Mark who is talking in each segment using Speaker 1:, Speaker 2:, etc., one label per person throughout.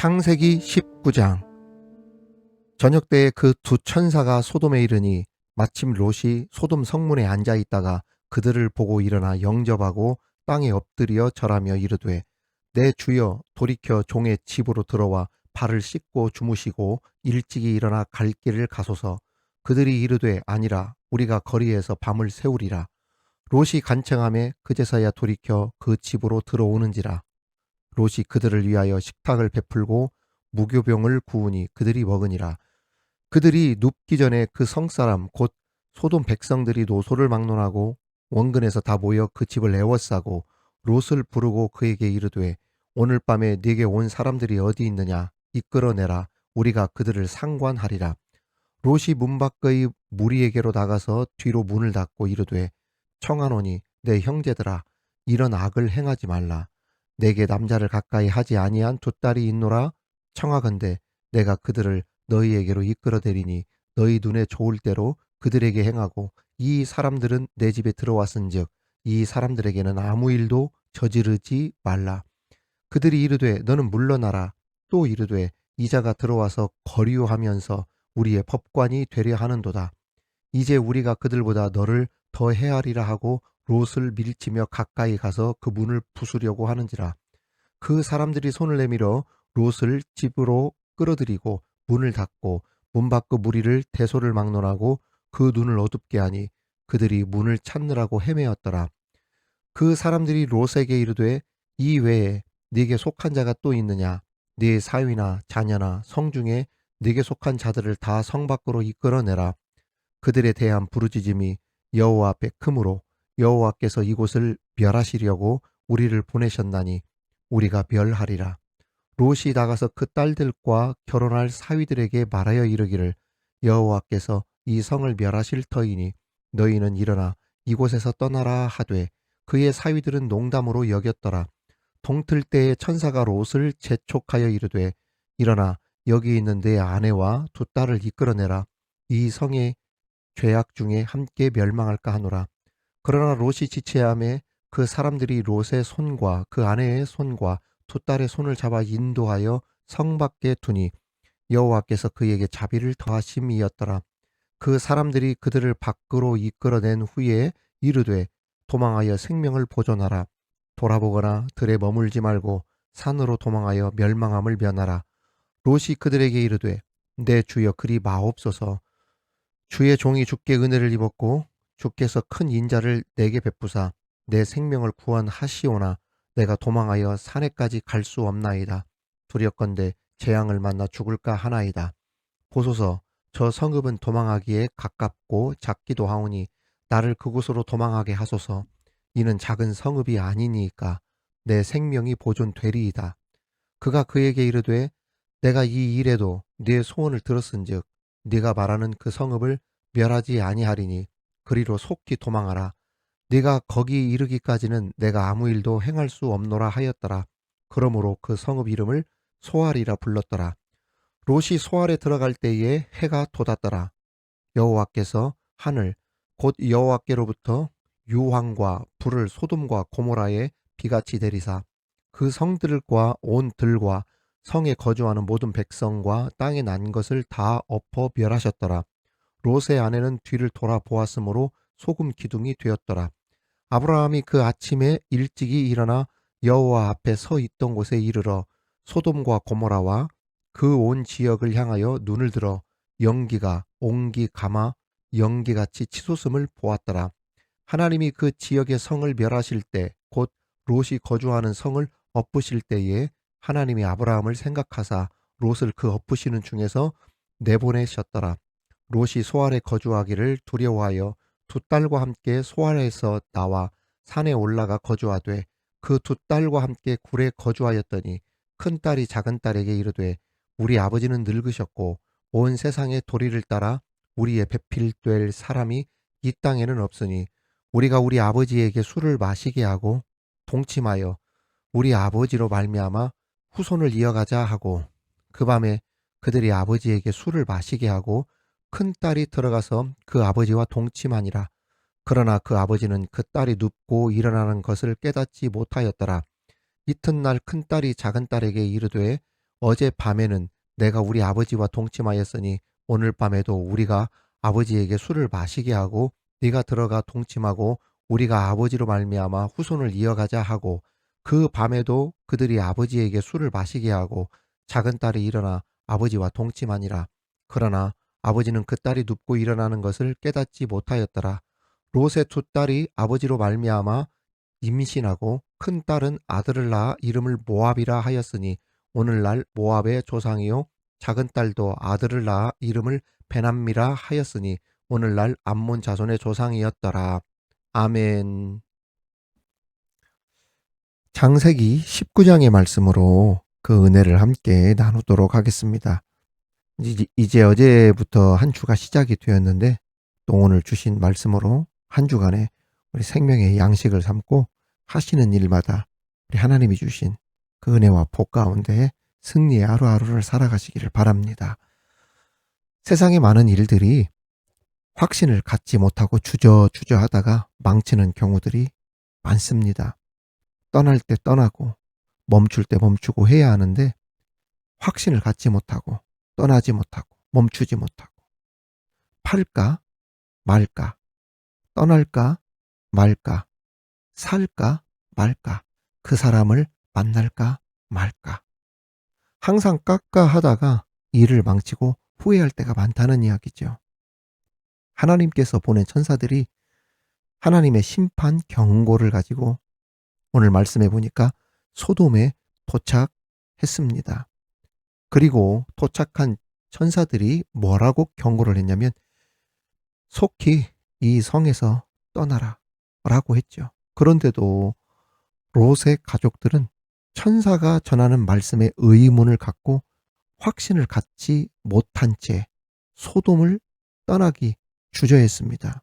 Speaker 1: 창세기 19장. 저녁 때에 그 두 천사가 소돔에 이르니 마침 롯이 소돔 성문에 앉아 있다가 그들을 보고 일어나 영접하고 땅에 엎드려 절하며 이르되, 내 주여, 돌이켜 종의 집으로 들어와 발을 씻고 주무시고 일찍이 일어나 갈 길을 가소서. 그들이 이르되, 아니라 우리가 거리에서 밤을 새우리라. 롯이 간청하매 그제서야 돌이켜 그 집으로 들어오는지라. 롯이 그들을 위하여 식탁을 베풀고 무교병을 구우니 그들이 먹으니라. 그들이 눕기 전에 그 성사람 곧 소돔 백성들이 노소를 막론하고 원근에서 다 모여 그 집을 에워싸고 롯을 부르고 그에게 이르되, 오늘 밤에 네게 온 사람들이 어디 있느냐, 이끌어내라. 우리가 그들을 상관하리라. 롯이 문 밖의 무리에게로 나가서 뒤로 문을 닫고 이르되, 청하노니 내 형제들아, 이런 악을 행하지 말라. 내게 남자를 가까이 하지 아니한 두 딸이 있노라. 청하건대 내가 그들을 너희에게로 이끌어내리니 너희 눈에 좋을 대로 그들에게 행하고, 이 사람들은 내 집에 들어왔은즉 이 사람들에게는 아무 일도 저지르지 말라. 그들이 이르되, 너는 물러나라. 또 이르되, 이자가 들어와서 거류하면서 우리의 법관이 되려 하는도다. 이제 우리가 그들보다 너를 더 헤아리라 하고 롯을 밀치며 가까이 가서 그 문을 부수려고 하는지라. 그 사람들이 손을 내밀어 롯을 집으로 끌어들이고 문을 닫고 문 밖의 무리를 대소를 막론하고 그 눈을 어둡게 하니 그들이 문을 찾느라고 헤매었더라. 그 사람들이 롯에게 이르되, 이 외에 네게 속한 자가 또 있느냐? 네 사위나 자녀나 성중에 네게 속한 자들을 다 성 밖으로 이끌어내라. 그들에 대한 부르짖음이 여호와 앞에 크므로 여호와께서 이곳을 멸하시려고 우리를 보내셨나니 우리가 멸하리라. 롯이 나가서 그 딸들과 결혼할 사위들에게 말하여 이르기를, 여호와께서 이 성을 멸하실 터이니 너희는 일어나 이곳에서 떠나라 하되, 그의 사위들은 농담으로 여겼더라. 동틀 때에 천사가 롯을 재촉하여 이르되, 일어나 여기 있는 내 아내와 두 딸을 이끌어내라. 이 성의 죄악 중에 함께 멸망할까 하노라. 그러나 롯이 지체함에 그 사람들이 롯의 손과 그 아내의 손과 두 딸의 손을 잡아 인도하여 성 밖에 두니 여호와께서 그에게 자비를 더하심이었더라. 그 사람들이 그들을 밖으로 이끌어낸 후에 이르되, 도망하여 생명을 보존하라. 돌아보거나 들에 머물지 말고 산으로 도망하여 멸망함을 면하라. 롯이 그들에게 이르되, 내 주여 그리 마옵소서. 주의 종이 주께 은혜를 입었고 주께서 큰 인자를 내게 베푸사 내 생명을 구원하시오나 내가 도망하여 산에까지 갈 수 없나이다. 두렵건대 재앙을 만나 죽을까 하나이다. 보소서, 저 성읍은 도망하기에 가깝고 작기도 하오니 나를 그곳으로 도망하게 하소서. 이는 작은 성읍이 아니니까 내 생명이 보존되리이다. 그가 그에게 이르되, 내가 이 일에도 네 소원을 들었은즉 네가 말하는 그 성읍을 멸하지 아니하리니 그리로 속히 도망하라. 네가 거기 이르기까지는 내가 아무 일도 행할 수 없노라 하였더라. 그러므로 그 성읍 이름을 소알이라 불렀더라. 롯이 소알에 들어갈 때에 해가 돋았더라. 여호와께서 하늘 곧 여호와께로부터 유황과 불을 소돔과 고모라에 비같이 내리사 그 성들과 온 들과 성에 거주하는 모든 백성과 땅에 난 것을 다 엎어 멸하셨더라. 롯의 아내는 뒤를 돌아보았으므로 소금 기둥이 되었더라. 아브라함이 그 아침에 일찍이 일어나 여호와 앞에 서 있던 곳에 이르러 소돔과 고모라와 그 온 지역을 향하여 눈을 들어 연기가 옹기 가마 연기같이 치솟음을 보았더라. 하나님이 그 지역의 성을 멸하실 때 곧 롯이 거주하는 성을 엎으실 때에 하나님이 아브라함을 생각하사 롯을 그 엎으시는 중에서 내보내셨더라. 롯이 소알에 거주하기를 두려워하여 두 딸과 함께 소알에서 나와 산에 올라가 거주하되 그 두 딸과 함께 굴에 거주하였더니 큰 딸이 작은 딸에게 이르되, 우리 아버지는 늙으셨고 온 세상의 도리를 따라 우리의 배필될 사람이 이 땅에는 없으니 우리가 우리 아버지에게 술을 마시게 하고 동침하여 우리 아버지로 말미암아 후손을 이어가자 하고, 그 밤에 그들이 아버지에게 술을 마시게 하고 큰 딸이 들어가서 그 아버지와 동침하니라. 그러나 그 아버지는 그 딸이 눕고 일어나는 것을 깨닫지 못하였더라. 이튿날 큰 딸이 작은 딸에게 이르되, 어젯밤에는 내가 우리 아버지와 동침하였으니 오늘 밤에도 우리가 아버지에게 술을 마시게 하고 네가 들어가 동침하고 우리가 아버지로 말미암아 후손을 이어가자 하고 그 밤에도 그들이 아버지에게 술을 마시게 하고 작은 딸이 일어나 아버지와 동침하니라. 그러나 아버지는 그 딸이 눕고 일어나는 것을 깨닫지 못하였더라. 롯의 두 딸이 아버지로 말미암아 임신하고 큰 딸은 아들을 낳아 이름을 모압이라 하였으니 오늘날 모압의 조상이요 작은 딸도 아들을 낳아 이름을 베남미라 하였으니 오늘날 암몬 자손의 조상이었더라. 아멘. 창세기 19장의 말씀으로 그 은혜를 함께 나누도록 하겠습니다. 이제 어제부터 한 주가 시작이 되었는데 또 오늘 주신 말씀으로 한 주간에 우리 생명의 양식을 삼고 하시는 일마다 우리 하나님이 주신 그 은혜와 복 가운데 승리의 하루하루를 살아가시기를 바랍니다. 세상의 많은 일들이 확신을 갖지 못하고 주저주저 하다가 망치는 경우들이 많습니다. 떠날 때 떠나고 멈출 때 멈추고 해야 하는데 확신을 갖지 못하고 떠나지 못하고 멈추지 못하고 팔까 말까 떠날까 말까 살까 말까 그 사람을 만날까 말까 항상 깎아 하다가 일을 망치고 후회할 때가 많다는 이야기죠. 하나님께서 보낸 천사들이 하나님의 심판 경고를 가지고 오늘 말씀해 보니까 소돔에 도착했습니다. 그리고 도착한 천사들이 뭐라고 경고를 했냐면 속히 이 성에서 떠나라 라고 했죠. 그런데도 롯의 가족들은 천사가 전하는 말씀에 의문을 갖고 확신을 갖지 못한 채 소돔을 떠나기 주저했습니다.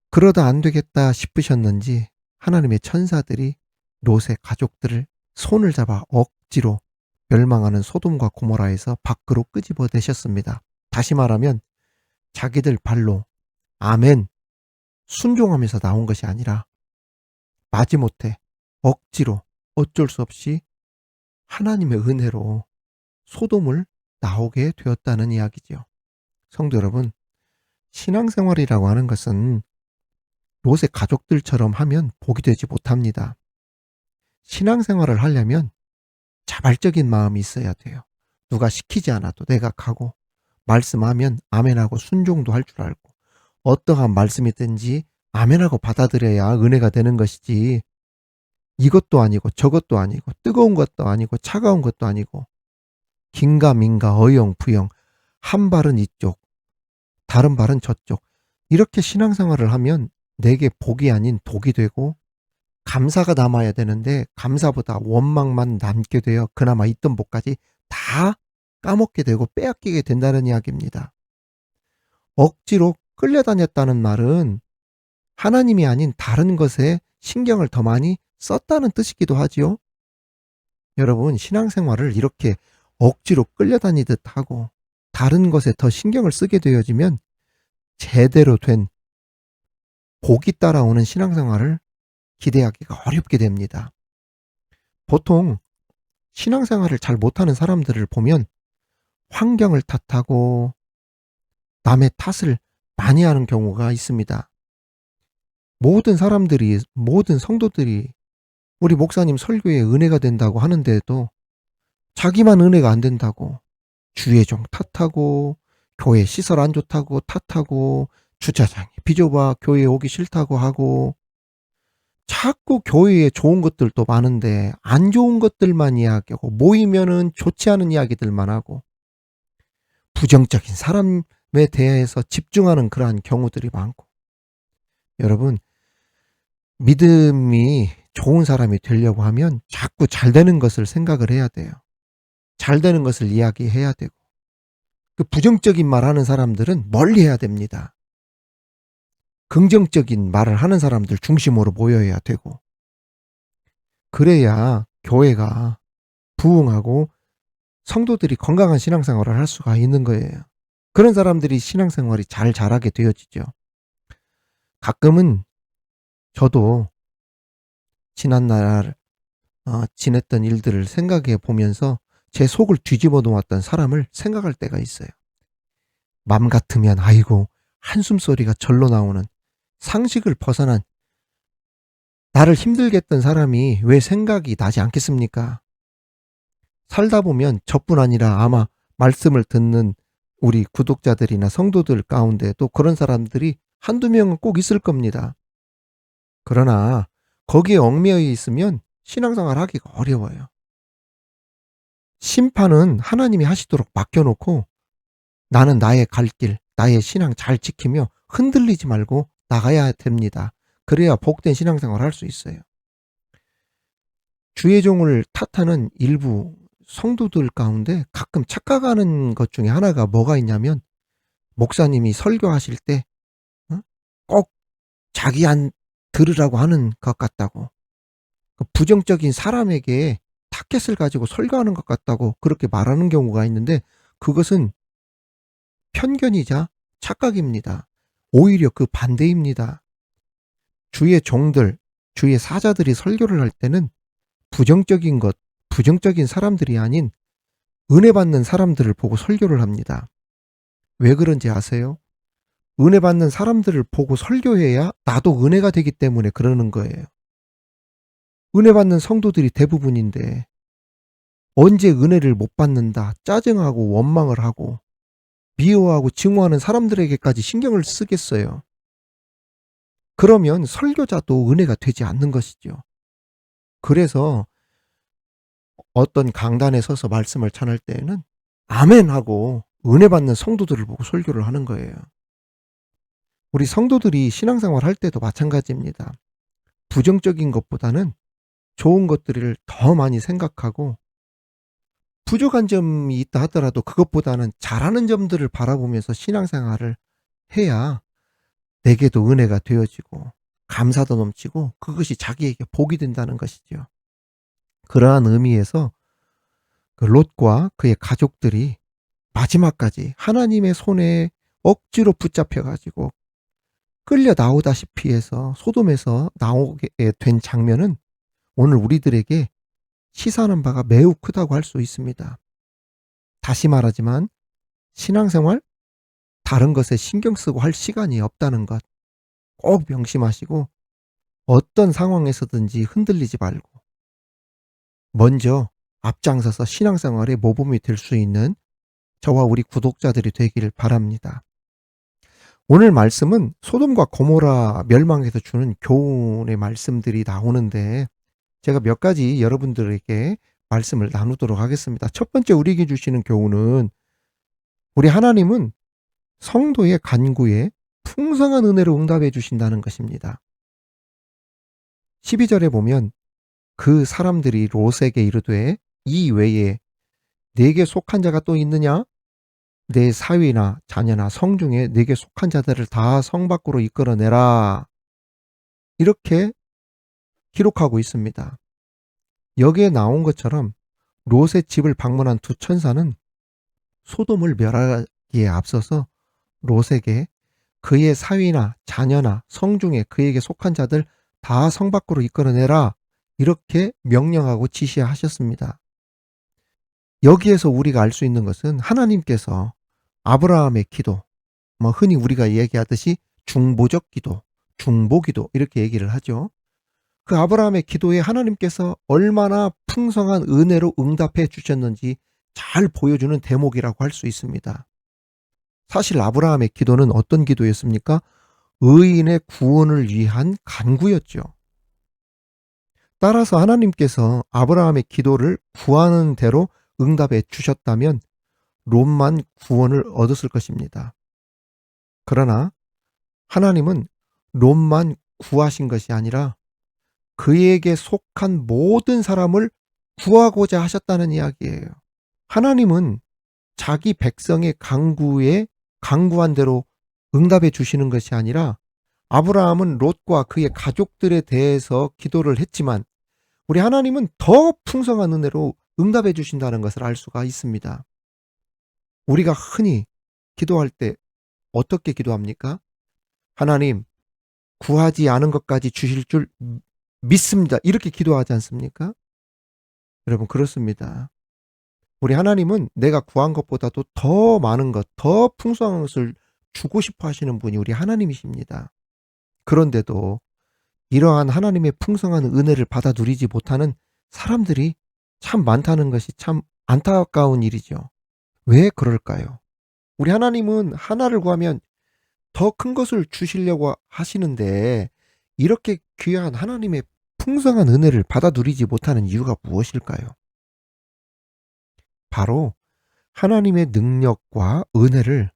Speaker 1: 그러다 안 되겠다 싶으셨는지 하나님의 천사들이 롯의 가족들을 손을 잡아 억지로 멸망하는 소돔과 고모라에서 밖으로 끄집어내셨습니다. 다시 말하면 자기들 발로 아멘 순종하면서 나온 것이 아니라 마지못해 억지로 어쩔 수 없이 하나님의 은혜로 소돔을 나오게 되었다는 이야기죠. 성도 여러분, 신앙생활이라고 하는 것은 롯의 가족들처럼 하면 복이 되지 못합니다. 신앙생활을 하려면 자발적인 마음이 있어야 돼요. 누가 시키지 않아도 내가 가고 말씀하면 아멘하고 순종도 할 줄 알고 어떠한 말씀이든지 아멘하고 받아들여야 은혜가 되는 것이지 이것도 아니고 저것도 아니고 뜨거운 것도 아니고 차가운 것도 아니고 긴가민가 어영부영 한 발은 이쪽 다른 발은 저쪽 이렇게 신앙생활을 하면 내게 복이 아닌 독이 되고 감사가 남아야 되는데 감사보다 원망만 남게 되어 그나마 있던 복까지 다 까먹게 되고 빼앗기게 된다는 이야기입니다. 억지로 끌려다녔다는 말은 하나님이 아닌 다른 것에 신경을 더 많이 썼다는 뜻이기도 하지요. 여러분, 신앙생활을 이렇게 억지로 끌려다니듯 하고 다른 것에 더 신경을 쓰게 되어지면 제대로 된 복이 따라오는 신앙생활을 기대하기가 어렵게 됩니다. 보통 신앙생활을 잘 못하는 사람들을 보면 환경을 탓하고 남의 탓을 많이 하는 경우가 있습니다. 모든 사람들이, 모든 성도들이 우리 목사님 설교에 은혜가 된다고 하는데도 자기만 은혜가 안 된다고 주의종 탓하고 교회 시설 안 좋다고 탓하고 주차장이 비좁아 교회에 오기 싫다고 하고 자꾸 교회에 좋은 것들도 많은데 안 좋은 것들만 이야기하고 모이면은 좋지 않은 이야기들만 하고 부정적인 사람에 대해서 집중하는 그러한 경우들이 많고 여러분 믿음이 좋은 사람이 되려고 하면 자꾸 잘 되는 것을 생각을 해야 돼요. 잘 되는 것을 이야기해야 되고 그 부정적인 말 하는 사람들은 멀리 해야 됩니다. 긍정적인 말을 하는 사람들 중심으로 모여야 되고 그래야 교회가 부흥하고 성도들이 건강한 신앙생활을 할 수가 있는 거예요. 그런 사람들이 신앙생활이 잘 자라게 되어지죠. 가끔은 저도 지난날 지냈던 일들을 생각해 보면서 제 속을 뒤집어 놓았던 사람을 생각할 때가 있어요. 맘 같으면 아이고 한숨 소리가 절로 나오는 상식을 벗어난 나를 힘들게 했던 사람이 왜 생각이 나지 않겠습니까? 살다 보면 저뿐 아니라 아마 말씀을 듣는 우리 구독자들이나 성도들 가운데 또 그런 사람들이 한두 명은 꼭 있을 겁니다. 그러나 거기에 얽매여 있으면 신앙생활 하기가 어려워요. 심판은 하나님이 하시도록 맡겨놓고 나는 나의 갈 길, 나의 신앙 잘 지키며 흔들리지 말고 나가야 됩니다. 그래야 복된 신앙생활을 할 수 있어요. 주의 종을 탓하는 일부 성도들 가운데 가끔 착각하는 것 중에 하나가 뭐가 있냐면 목사님이 설교하실 때 꼭 자기 안 들으라고 하는 것 같다고, 부정적인 사람에게 타켓을 가지고 설교하는 것 같다고 그렇게 말하는 경우가 있는데 그것은 편견이자 착각입니다. 오히려 그 반대입니다. 주의 종들, 주의 사자들이 설교를 할 때는 부정적인 것, 부정적인 사람들이 아닌 은혜 받는 사람들을 보고 설교를 합니다. 왜 그런지 아세요? 은혜 받는 사람들을 보고 설교해야 나도 은혜가 되기 때문에 그러는 거예요. 은혜 받는 성도들이 대부분인데 언제 은혜를 못 받는다 짜증하고 원망을 하고 미워하고 증오하는 사람들에게까지 신경을 쓰겠어요. 그러면 설교자도 은혜가 되지 않는 것이죠. 그래서 어떤 강단에 서서 말씀을 전할 때에는 아멘 하고 은혜 받는 성도들을 보고 설교를 하는 거예요. 우리 성도들이 신앙생활 할 때도 마찬가지입니다. 부정적인 것보다는 좋은 것들을 더 많이 생각하고 부족한 점이 있다 하더라도 그것보다는 잘하는 점들을 바라보면서 신앙생활을 해야 내게도 은혜가 되어지고 감사도 넘치고 그것이 자기에게 복이 된다는 것이죠. 그러한 의미에서 그 롯과 그의 가족들이 마지막까지 하나님의 손에 억지로 붙잡혀 가지고 끌려 나오다시피 해서 소돔에서 나오게 된 장면은 오늘 우리들에게 시사하는 바가 매우 크다고 할 수 있습니다. 다시 말하지만 신앙생활 다른 것에 신경 쓰고 할 시간이 없다는 것 꼭 명심하시고 어떤 상황에서든지 흔들리지 말고 먼저 앞장서서 신앙생활의 모범이 될 수 있는 저와 우리 구독자들이 되기를 바랍니다. 오늘 말씀은 소돔과 고모라 멸망에서 주는 교훈의 말씀들이 나오는데 제가 몇 가지 여러분들에게 말씀을 나누도록 하겠습니다. 첫 번째 우리에게 주시는 교훈은 우리 하나님은 성도의 간구에 풍성한 은혜로 응답해 주신다는 것입니다. 12절에 보면 그 사람들이 롯에게 이르되 이 외에 내게 속한 자가 또 있느냐? 내 사위나 자녀나 성중에 내게 속한 자들을 다 성 밖으로 이끌어내라. 이렇게 기록하고 있습니다. 여기에 나온 것처럼 롯의 집을 방문한 두 천사는 소돔을 멸하기에 앞서서 롯에게 그의 사위나 자녀나 성중에 그에게 속한 자들 다 성 밖으로 이끌어내라 이렇게 명령하고 지시하셨습니다. 여기에서 우리가 알 수 있는 것은 하나님께서 아브라함의 기도, 흔히 우리가 얘기하듯이 중보적 기도, 중보기도 이렇게 얘기를 하죠. 그 아브라함의 기도에 하나님께서 얼마나 풍성한 은혜로 응답해 주셨는지 잘 보여주는 대목이라고 할 수 있습니다. 사실 아브라함의 기도는 어떤 기도였습니까? 의인의 구원을 위한 간구였죠. 따라서 하나님께서 아브라함의 기도를 구하는 대로 응답해 주셨다면 롯만 구원을 얻었을 것입니다. 그러나 하나님은 롯만 구하신 것이 아니라 그에게 속한 모든 사람을 구하고자 하셨다는 이야기예요. 하나님은 자기 백성의 간구에 간구한 대로 응답해 주시는 것이 아니라 아브라함은 롯과 그의 가족들에 대해서 기도를 했지만 우리 하나님은 더 풍성한 은혜로 응답해 주신다는 것을 알 수가 있습니다. 우리가 흔히 기도할 때 어떻게 기도합니까? 하나님, 구하지 않은 것까지 주실 줄 믿습니다. 이렇게 기도하지 않습니까? 여러분, 그렇습니다. 우리 하나님은 내가 구한 것보다도 더 많은 것, 더 풍성한 것을 주고 싶어 하시는 분이 우리 하나님이십니다. 그런데도 이러한 하나님의 풍성한 은혜를 받아 누리지 못하는 사람들이 참 많다는 것이 참 안타까운 일이죠. 왜 그럴까요? 우리 하나님은 하나를 구하면 더 큰 것을 주시려고 하시는데 이렇게 귀한 하나님의 풍성한 은혜를 받아 누리지 못하는 이유가 무엇일까요? 바로 하나님의 능력과 은혜를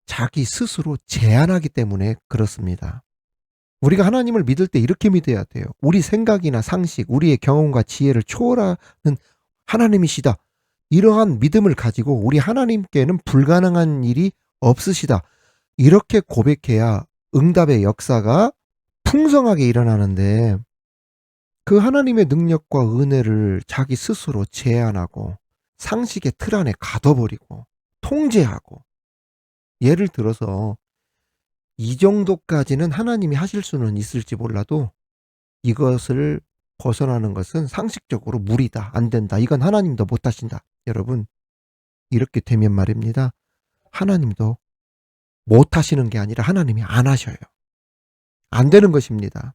Speaker 1: 자기 스스로 제한하기 때문에 그렇습니다. 우리가 하나님을 믿을 때 이렇게 믿어야 돼요. 우리 생각이나 상식, 우리의 경험과 지혜를 초월하는 하나님이시다. 이러한 믿음을 가지고 우리 하나님께는 불가능한 일이 없으시다. 이렇게 고백해야 응답의 역사가 풍성하게 일어나는데 그 하나님의 능력과 은혜를 자기 스스로 제한하고 상식의 틀 안에 가둬버리고 통제하고 예를 들어서 이 정도까지는 하나님이 하실 수는 있을지 몰라도 이것을 벗어나는 것은 상식적으로 무리다. 안 된다. 이건 하나님도 못하신다. 여러분, 이렇게 되면 말입니다. 하나님도 못하시는 게 아니라 하나님이 안 하셔요. 안 되는 것입니다.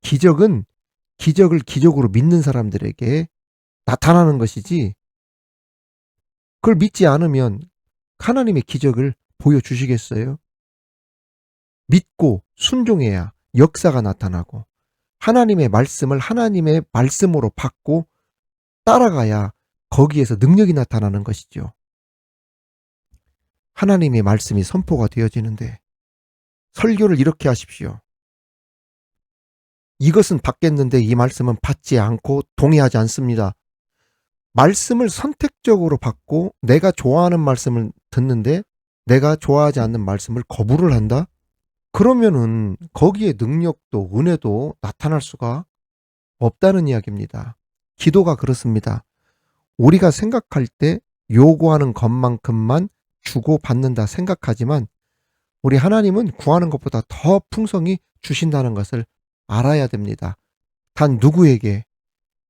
Speaker 1: 기적은 기적을 기적으로 믿는 사람들에게 나타나는 것이지 그걸 믿지 않으면 하나님의 기적을 보여주시겠어요? 믿고 순종해야 역사가 나타나고 하나님의 말씀을 하나님의 말씀으로 받고 따라가야 거기에서 능력이 나타나는 것이죠. 하나님의 말씀이 선포가 되어지는데 설교를 이렇게 하십시오. 이것은 받겠는데 이 말씀은 받지 않고 동의하지 않습니다. 말씀을 선택적으로 받고 내가 좋아하는 말씀을 듣는데 내가 좋아하지 않는 말씀을 거부를 한다? 그러면은 거기에 능력도 은혜도 나타날 수가 없다는 이야기입니다. 기도가 그렇습니다. 우리가 생각할 때 요구하는 것만큼만 주고받는다 생각하지만 우리 하나님은 구하는 것보다 더 풍성히 주신다는 것을 알아야 됩니다. 단 누구에게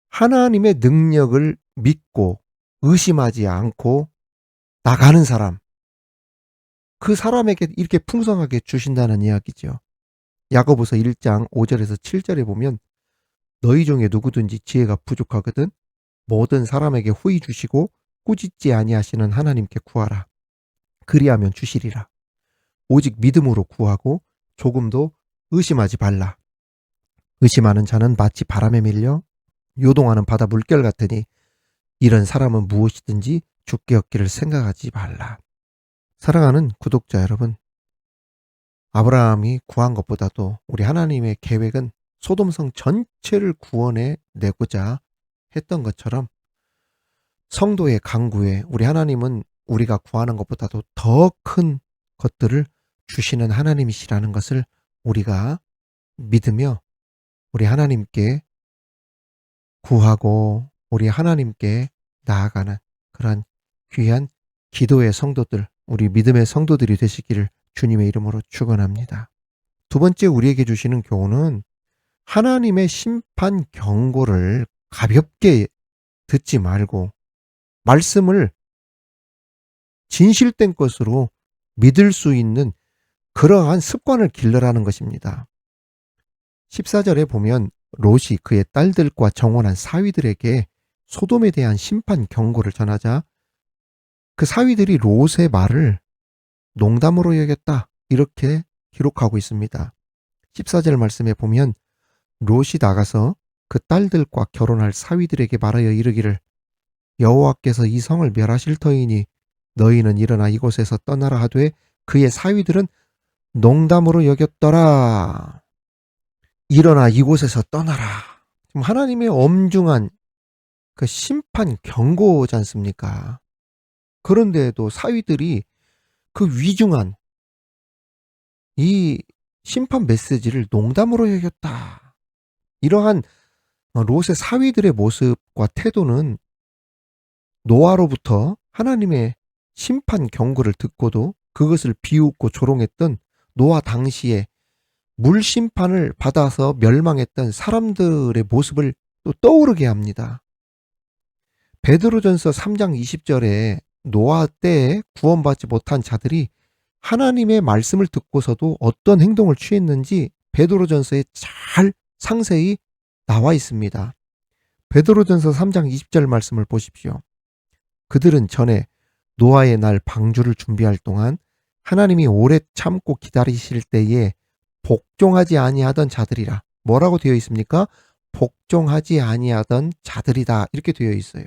Speaker 1: 하나님의 능력을 믿고 의심하지 않고 나가는 사람, 그 사람에게 이렇게 풍성하게 주신다는 이야기죠. 야고보서 1장 5절에서 7절에 보면 너희 중에 누구든지 지혜가 부족하거든 모든 사람에게 후히 주시고 꾸짖지 아니하시는 하나님께 구하라. 그리하면 주시리라. 오직 믿음으로 구하고 조금도 의심하지 말라. 의심하는 자는 마치 바람에 밀려 요동하는 바다 물결 같으니 이런 사람은 무엇이든지 죽게 얻기를 생각하지 말라. 사랑하는 구독자 여러분, 아브라함이 구한 것보다도 우리 하나님의 계획은 소돔성 전체를 구원해 내고자 했던 것처럼 성도의 강구에 우리 하나님은 우리가 구하는 것보다도 더 큰 것들을 주시는 하나님이시라는 것을 우리가 믿으며 우리 하나님께 구하고 우리 하나님께 나아가는 그런 귀한 기도의 성도들, 우리 믿음의 성도들이 되시기를 주님의 이름으로 축원합니다. 두 번째 우리에게 주시는 교훈은 하나님의 심판 경고를 가볍게 듣지 말고 말씀을 진실된 것으로 믿을 수 있는 그러한 습관을 길러라는 것입니다. 14절에 보면 롯이 그의 딸들과 정혼한 사위들에게 소돔에 대한 심판 경고를 전하자 그 사위들이 롯의 말을 농담으로 여겼다. 이렇게 기록하고 있습니다. 14절 말씀에 보면 롯이 나가서 그 딸들과 결혼할 사위들에게 말하여 이르기를 여호와께서 이 성을 멸하실 터이니 너희는 일어나 이곳에서 떠나라 하되 그의 사위들은 농담으로 여겼더라. 일어나 이곳에서 떠나라. 지금 하나님의 엄중한 그 심판 경고지 않습니까? 그런데도 사위들이 그 위중한 이 심판 메시지를 농담으로 여겼다. 이러한 롯의 사위들의 모습과 태도는 노아로부터 하나님의 심판 경고를 듣고도 그것을 비웃고 조롱했던 노아 당시에 물 심판을 받아서 멸망했던 사람들의 모습을 또 떠오르게 합니다. 베드로전서 3장 20절에 노아 때에 구원받지 못한 자들이 하나님의 말씀을 듣고서도 어떤 행동을 취했는지 베드로전서에 잘 상세히 나와 있습니다. 베드로전서 3장 20절 말씀을 보십시오. 그들은 전에 노아의 날 방주를 준비할 동안 하나님이 오래 참고 기다리실 때에 복종하지 아니하던 자들이라. 뭐라고 되어 있습니까? 복종하지 아니하던 자들이다. 이렇게 되어 있어요.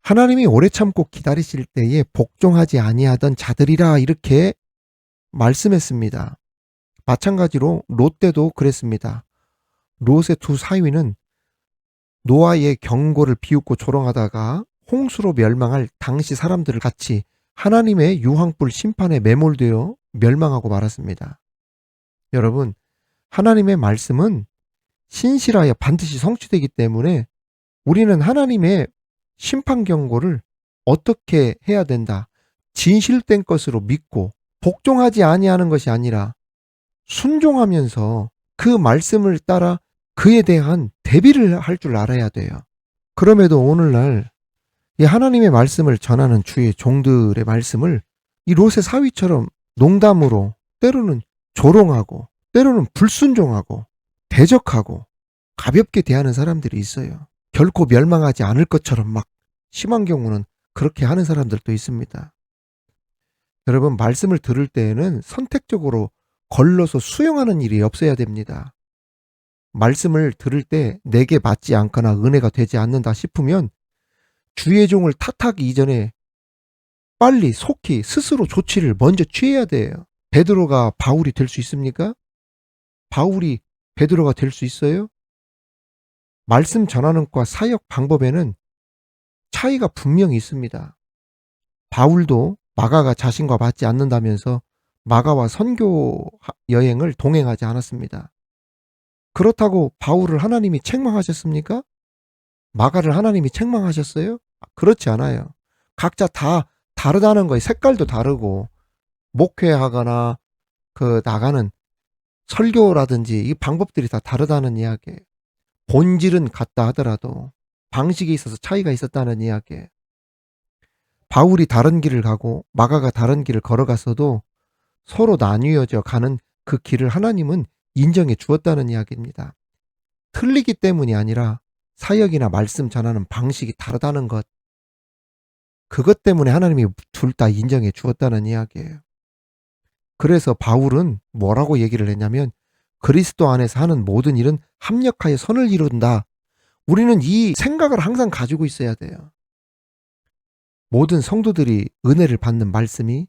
Speaker 1: 하나님이 오래 참고 기다리실 때에 복종하지 아니하던 자들이라 이렇게 말씀했습니다. 마찬가지로 롯 때도 그랬습니다. 롯의 두 사위는 노아의 경고를 비웃고 조롱하다가 홍수로 멸망할 당시 사람들을 같이 하나님의 유황불 심판에 매몰되어 멸망하고 말았습니다. 여러분, 하나님의 말씀은 신실하여 반드시 성취되기 때문에 우리는 하나님의 심판 경고를 어떻게 해야 된다. 진실된 것으로 믿고 복종하지 아니하는 것이 아니라 순종하면서 그 말씀을 따라 그에 대한 대비를 할 줄 알아야 돼요. 그럼에도 오늘날 이 하나님의 말씀을 전하는 주의 종들의 말씀을 이 롯의 사위처럼 농담으로 때로는 조롱하고 때로는 불순종하고 대적하고 가볍게 대하는 사람들이 있어요. 결코 멸망하지 않을 것처럼 막 심한 경우는 그렇게 하는 사람들도 있습니다. 여러분, 말씀을 들을 때에는 선택적으로 걸러서 수용하는 일이 없어야 됩니다. 말씀을 들을 때 내게 맞지 않거나 은혜가 되지 않는다 싶으면 주의 종을 탓하기 이전에 빨리 속히 스스로 조치를 먼저 취해야 돼요. 베드로가 바울이 될 수 있습니까? 바울이 베드로가 될 수 있어요? 말씀 전하는 것과 사역 방법에는 차이가 분명히 있습니다. 바울도 마가가 자신과 맞지 않는다면서 마가와 선교 여행을 동행하지 않았습니다. 그렇다고 바울을 하나님이 책망하셨습니까? 마가를 하나님이 책망하셨어요? 그렇지 않아요. 각자 다 다르다는 거예요. 색깔도 다르고 목회하거나 나가는 설교라든지 이 방법들이 다 다르다는 이야기예요. 본질은 같다 하더라도 방식에 있어서 차이가 있었다는 이야기예요. 바울이 다른 길을 가고 마가가 다른 길을 걸어갔어도 서로 나뉘어져 가는 그 길을 하나님은 인정해 주었다는 이야기입니다. 틀리기 때문이 아니라 사역이나 말씀 전하는 방식이 다르다는 것, 그것 때문에 하나님이 둘 다 인정해 주었다는 이야기예요. 그래서 바울은 뭐라고 얘기를 했냐면 그리스도 안에서 하는 모든 일은 합력하여 선을 이룬다. 우리는 이 생각을 항상 가지고 있어야 돼요. 모든 성도들이 은혜를 받는 말씀이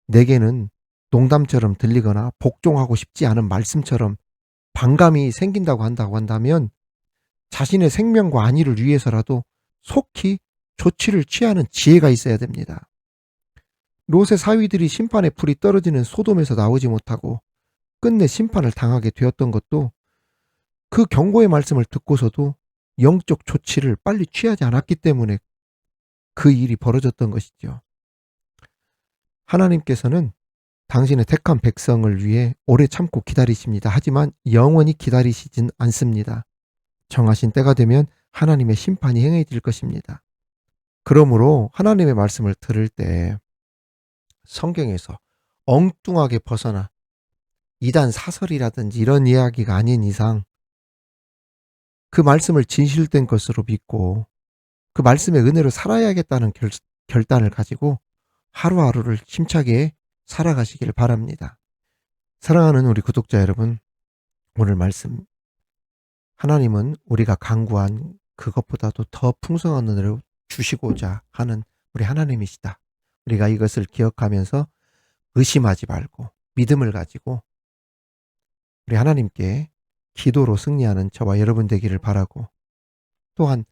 Speaker 1: 내게는 농담처럼 들리거나 복종하고 싶지 않은 말씀처럼 반감이 생긴다고 한다면 자신의 생명과 안위를 위해서라도 속히 조치를 취하는 지혜가 있어야 됩니다. 롯의 사위들이 심판의 불이 떨어지는 소돔에서 나오지 못하고 끝내 심판을 당하게 되었던 것도 그 경고의 말씀을 듣고서도 영적 조치를 빨리 취하지 않았기 때문에 그 일이 벌어졌던 것이죠. 하나님께서는 당신의 택한 백성을 위해 오래 참고 기다리십니다. 하지만 영원히 기다리시진 않습니다. 정하신 때가 되면 하나님의 심판이 행해질 것입니다. 그러므로 하나님의 말씀을 들을 때 성경에서 엉뚱하게 벗어나 이단 사설이라든지 이런 이야기가 아닌 이상 그 말씀을 진실된 것으로 믿고 그 말씀의 은혜로 살아야겠다는 결단을 가지고 하루하루를 힘차게 살아가시길 바랍니다. 사랑하는 우리 구독자 여러분, 오늘 말씀, 하나님은 우리가 간구한 그것보다도 더 풍성한 은혜를 주시고자 하는 우리 하나님이시다. 우리가 이것을 기억하면서 의심하지 말고 믿음을 가지고 우리 하나님께 기도로 승리하는 저와 여러분 되기를 바라고, 또한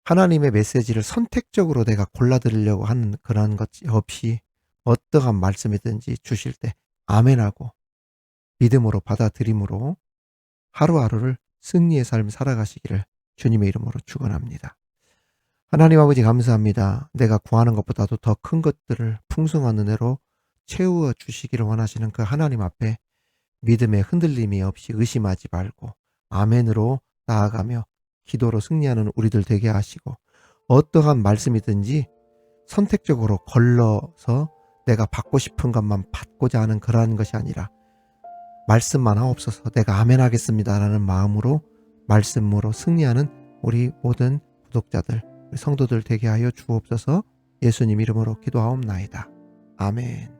Speaker 1: 하나님의 메시지를 선택적으로 내가 골라드리려고 하는 그런 것 없이 어떠한 말씀이든지 주실 때 아멘하고 믿음으로 받아들임으로 하루하루를 승리의 삶을 살아가시기를 주님의 이름으로 축원합니다. 하나님 아버지 감사합니다. 내가 구하는 것보다도 더 큰 것들을 풍성한 은혜로 채워 주시기를 원하시는 그 하나님 앞에 믿음의 흔들림이 없이 의심하지 말고 아멘으로 나아가며 기도로 승리하는 우리들 되게 하시고, 어떠한 말씀이든지 선택적으로 걸러서 내가 받고 싶은 것만 받고자 하는 그러한 것이 아니라 말씀만 하옵소서 내가 아멘 하겠습니다라는 마음으로 말씀으로 승리하는 우리 모든 구독자들, 우리 성도들 되게 하여 주옵소서. 예수님 이름으로 기도하옵나이다. 아멘.